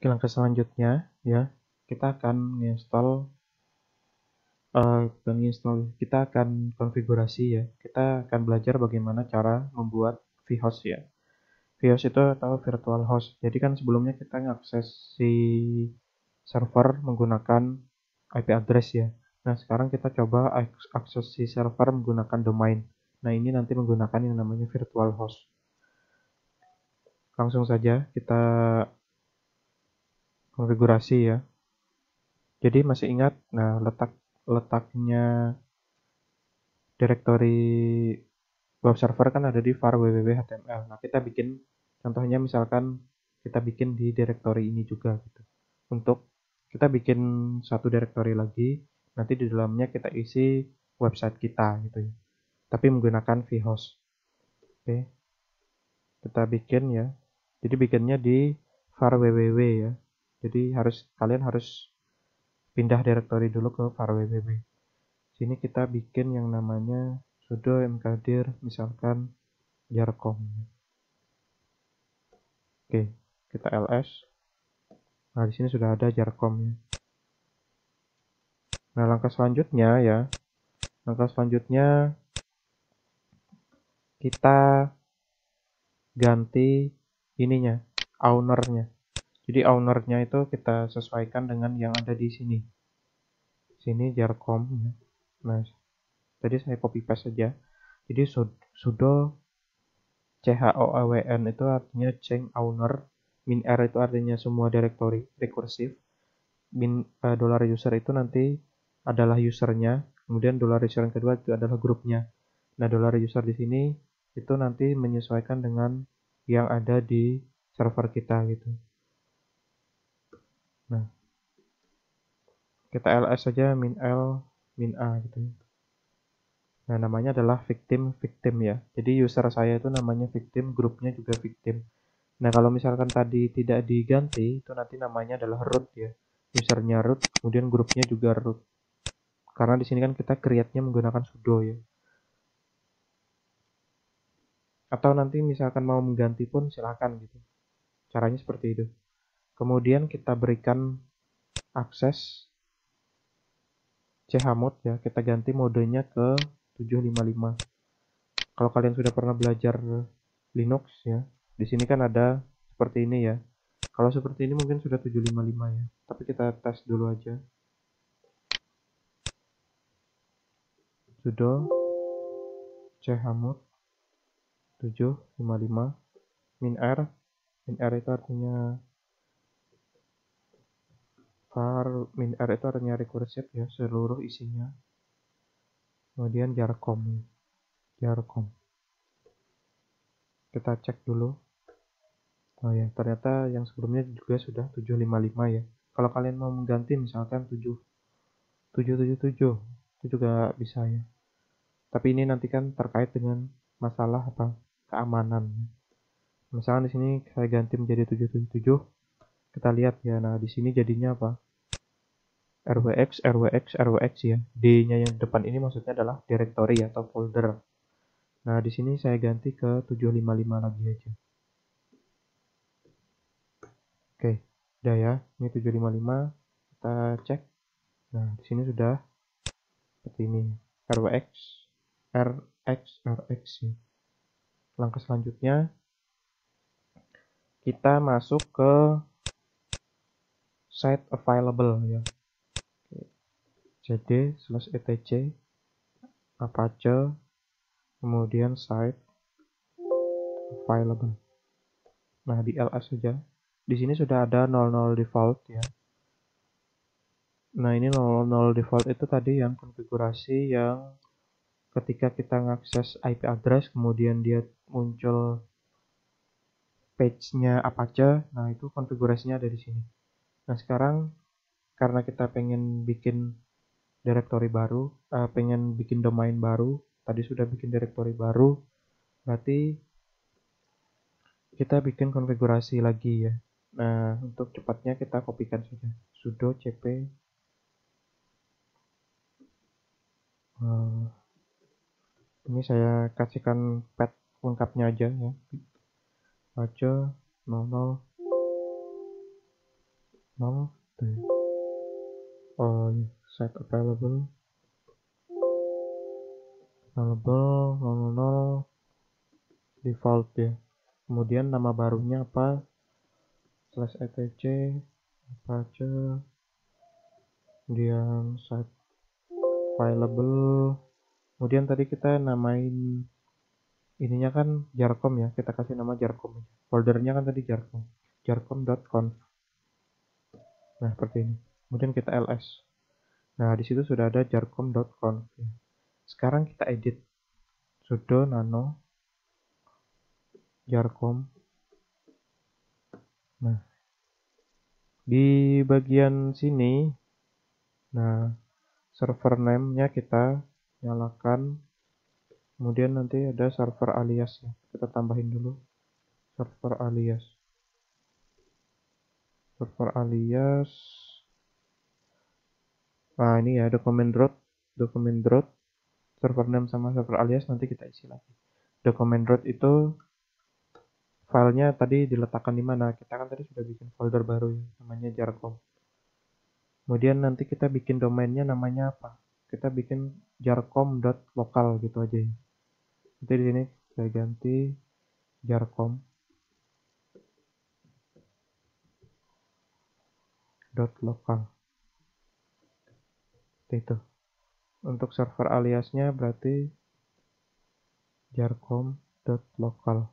Oke, langkah selanjutnya ya, kita akan kita akan konfigurasi ya. Kita akan belajar bagaimana cara membuat vhost ya. Vhost itu atau virtual host. Jadi kan sebelumnya kita ngakses si server menggunakan IP address ya. Nah, sekarang kita coba akses si server menggunakan domain. Nah, ini nanti menggunakan yang namanya virtual host. Langsung saja kita konfigurasi ya. Jadi masih ingat, nah letaknya directory web server kan ada di var www.html. Nah, kita bikin contohnya misalkan kita bikin di directory ini juga gitu. Untuk kita bikin satu directory lagi, nanti di dalamnya kita isi website kita gitu ya. Tapi menggunakan vhost. Oke. Kita bikin ya. Jadi bikinnya di var www ya. Jadi kalian harus pindah directory dulu ke var www. Sini kita bikin yang namanya sudo mkdir misalkan jarcom. Oke, kita ls. Nah, di sini sudah ada jarcom ya. Nah, langkah selanjutnya kita ganti ininya, ownernya. Jadi ownernya itu kita sesuaikan dengan yang ada di sini. Sini jarcom ya. Nah, tadi saya copy paste saja. Jadi sudo chown itu artinya change owner, min-r itu artinya semua directory recursive, $user itu nanti adalah usernya, kemudian $user yang kedua itu adalah grupnya. Nah, $user di sini itu nanti menyesuaikan dengan yang ada di server kita gitu. Nah, kita ls saja min-l min-a gitu ya. Nah, namanya adalah victim ya. Jadi user saya itu namanya victim, grupnya juga victim. Nah, kalau misalkan tadi tidak diganti, itu nanti namanya adalah root ya. Usernya root, kemudian grupnya juga root. Karena di sini kan kita create-nya menggunakan sudo ya. Atau nanti misalkan mau mengganti pun silakan gitu. Caranya seperti itu. Kemudian kita berikan akses chmod ya. Kita ganti modenya ke 755. Kalau kalian sudah pernah belajar Linux ya, di sini kan ada seperti ini ya. Kalau seperti ini mungkin sudah 755 ya. Tapi kita tes dulu aja. Sudo chmod 755 min-r. Min-r itu artinya var min-r itu artinya recursive ya, seluruh isinya. Kemudian jarcom. Kita cek dulu. Oh ya, ternyata yang sebelumnya juga sudah 755 ya. Kalau kalian mau mengganti misalkan 777 itu juga bisa ya. Tapi ini nanti kan terkait dengan masalah apa? Keamanan. Misalkan di sini saya ganti menjadi 777. Kita lihat ya. Nah, di sini jadinya apa? rwx ya. D-nya yang depan ini maksudnya adalah directory atau folder. Nah, di sini saya ganti ke 755 lagi aja. Oke, udah ya. Ini 755. Kita cek. Nah, di sini sudah seperti ini. rx ya. Langkah selanjutnya kita masuk ke site available ya. cd/etc apache kemudian site available. Nah, di ls saja. Di sini sudah ada 00 default ya. Nah, ini 00 default itu tadi yang konfigurasi yang ketika kita ngakses IP address kemudian dia muncul page-nya Apache, nah itu konfigurasinya ada di sini. Nah, sekarang karena kita pengen bikin directory baru, pengen bikin domain baru, tadi sudah bikin directory baru, berarti kita bikin konfigurasi lagi ya. Nah, untuk cepatnya kita kopikan saja. Sudo cp ini saya kasihkan path lengkapnya aja ya. Apache 00 0 gitu ya. Oh ya, set available 00 default ya. Kemudian nama barunya apa, /etc apa aja, kemudian set available. Kemudian tadi kita namain ininya kan jarcom ya, kita kasih nama jarcom aja. Foldernya kan tadi jarcom.conf. Nah seperti ini. Kemudian kita ls. Nah di situ sudah ada jarcom.conf ya. Sekarang kita edit sudo nano jarcom. Nah di bagian sini, nah server name-nya kita nyalakan. Kemudian nanti ada server alias ya. Kita tambahin dulu server alias. Server alias. Nah ini ya document root server name sama server alias nanti kita isi lagi. Document root itu filenya tadi diletakkan di mana? Kita kan tadi sudah bikin folder baru ya, namanya jarcom. Kemudian nanti kita bikin domainnya namanya apa? Kita bikin jarcom.local gitu aja ya. Nanti di sini saya ganti jarcom.local. Itu. Untuk server aliasnya berarti jarcom.local.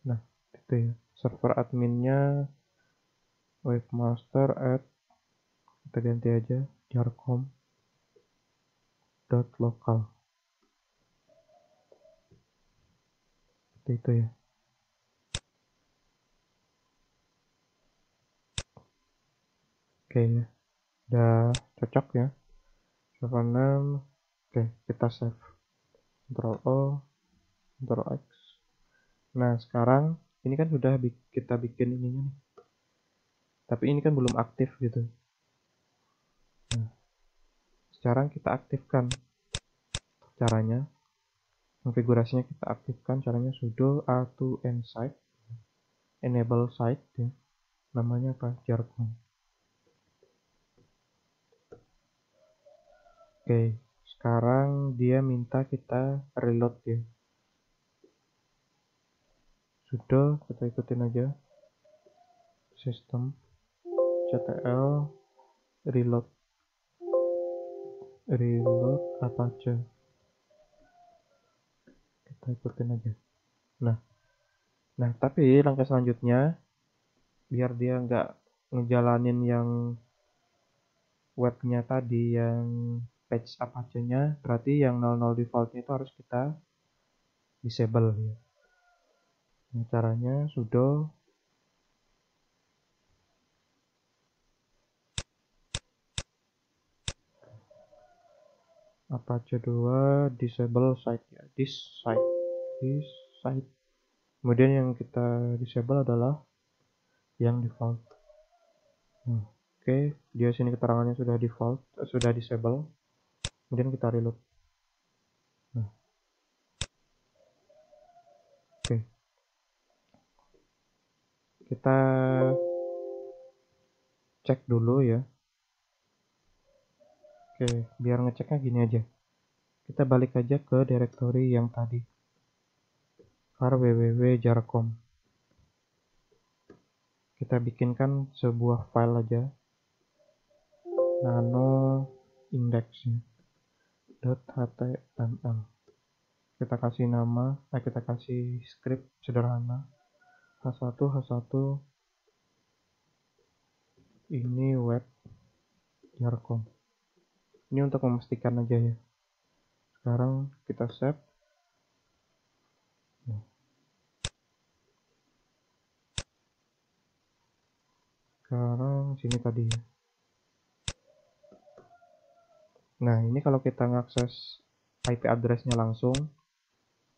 Nah, itu ya. Server adminnya webmaster @ kita ganti aja jarcom.local. Seperti itu ya. Oke ya. Udah cocok ya. Server name. Oke, kita save. Ctrl O, Ctrl X. Nah, sekarang ini kan sudah kita bikin ininya nih. Tapi ini kan belum aktif gitu. Nah, sekarang kita aktifkan. Caranya, konfigurasinya kita aktifkan. Caranya sudo a2 nsite, enable site ya. Namanya apa? Jarcom. Oke, sekarang dia minta kita reload ya. Sudo kita ikutin aja. System ctl reload apa aja. Kita ikutin aja. Nah, tapi langkah selanjutnya biar dia nggak ngejalanin yang webnya tadi yang page Apache-nya, berarti yang 00 defaultnya itu harus kita disable ya. Nah, caranya sudo Apache 2 disable site ya, this site. Kemudian yang kita disable adalah yang default. Nah, oke, dia sini keterangannya sudah default, sudah disable. Kemudian kita reload. Nah, oke. Kita cek dulu ya. Oke, biar ngeceknya gini aja. Kita balik aja ke directory yang tadi. var www jarcom. Kita bikinkan sebuah file aja. Nano index.html. Kita kasih nama, kita kasih script sederhana. H1 ini web jarcom. Ini untuk memastikan aja ya. Sekarang kita save. Sekarang sini tadi ya. Nah, ini kalau kita ngakses IP address-nya langsung,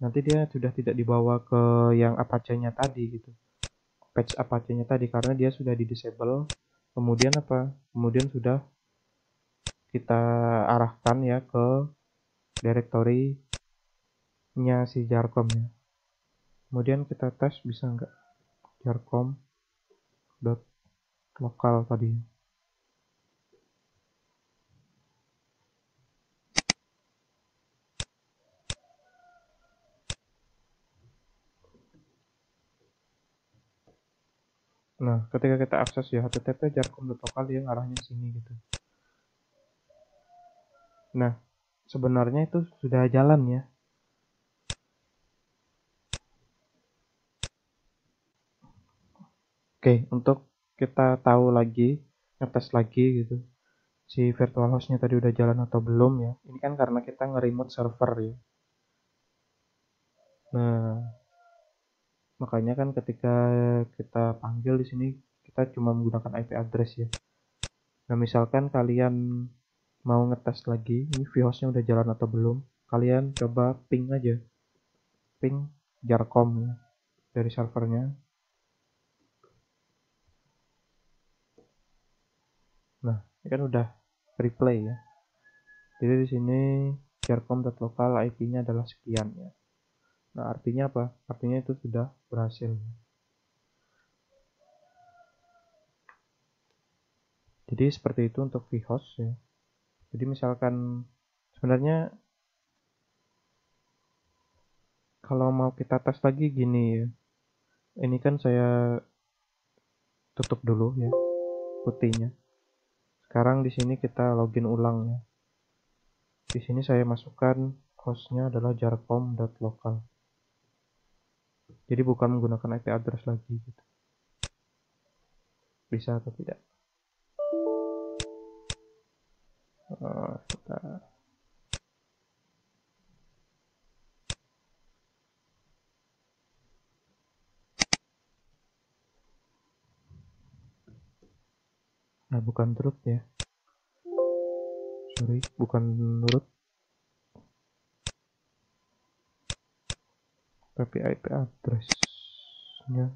nanti dia sudah tidak dibawa ke yang Apache-nya tadi gitu. Page Apache-nya tadi karena dia sudah di disable. Kemudian apa? Kemudian sudah kita arahkan ya ke directory-nya si jarcom ya. Kemudian kita tes bisa nggak jarcom .lokal tadi. Nah, ketika kita akses ya http jarcom.lokal yang arahnya sini gitu. Nah, sebenarnya itu sudah jalan ya. Oke, untuk kita tahu lagi, ngetes lagi gitu, si virtual hostnya tadi udah jalan atau belum ya. Ini kan karena kita nge-remote server ya. Nah, makanya kan ketika kita panggil di sini kita cuma menggunakan IP address ya. Nah, misalkan kalian mau ngetes lagi, ini vhostnya udah jalan atau belum, kalian coba ping aja, ping jarcom ya, dari servernya. Nah, ini kan udah replay ya. Jadi di sini jarcom.local IP-nya adalah sekian ya. Nah, artinya apa? Artinya itu sudah berhasil. Jadi seperti itu untuk vhost ya. Jadi misalkan sebenarnya kalau mau kita tes lagi gini ya. Ini kan saya tutup dulu ya putihnya. Sekarang di sini kita login ulang ya. Di sini saya masukkan hostnya adalah jarcom.local. Jadi bukan menggunakan IP address lagi gitu. Bisa atau tidak? Kita Nah, bukan root ya. Sorry, bukan root. Tapi IP address-nya.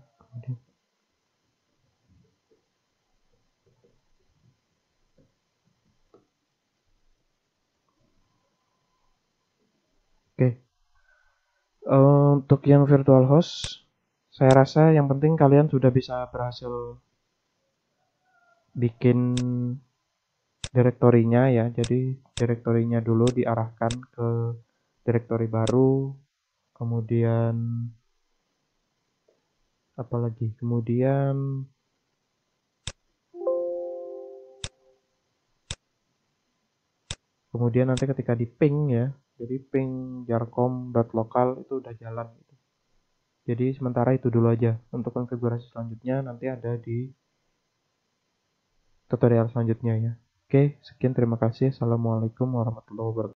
Oke. Untuk yang virtual host, saya rasa yang penting kalian sudah bisa berhasil bikin direktorinya ya. Jadi direktorinya dulu diarahkan ke direktori baru, kemudian apalagi, kemudian nanti ketika di ping ya, jadi ping jarcom.local itu udah jalan gitu. Jadi sementara itu dulu aja. Untuk konfigurasi selanjutnya nanti ada di tutorial selanjutnya ya. Oke, sekian, terima kasih. Assalamualaikum warahmatullahi wabarakatuh.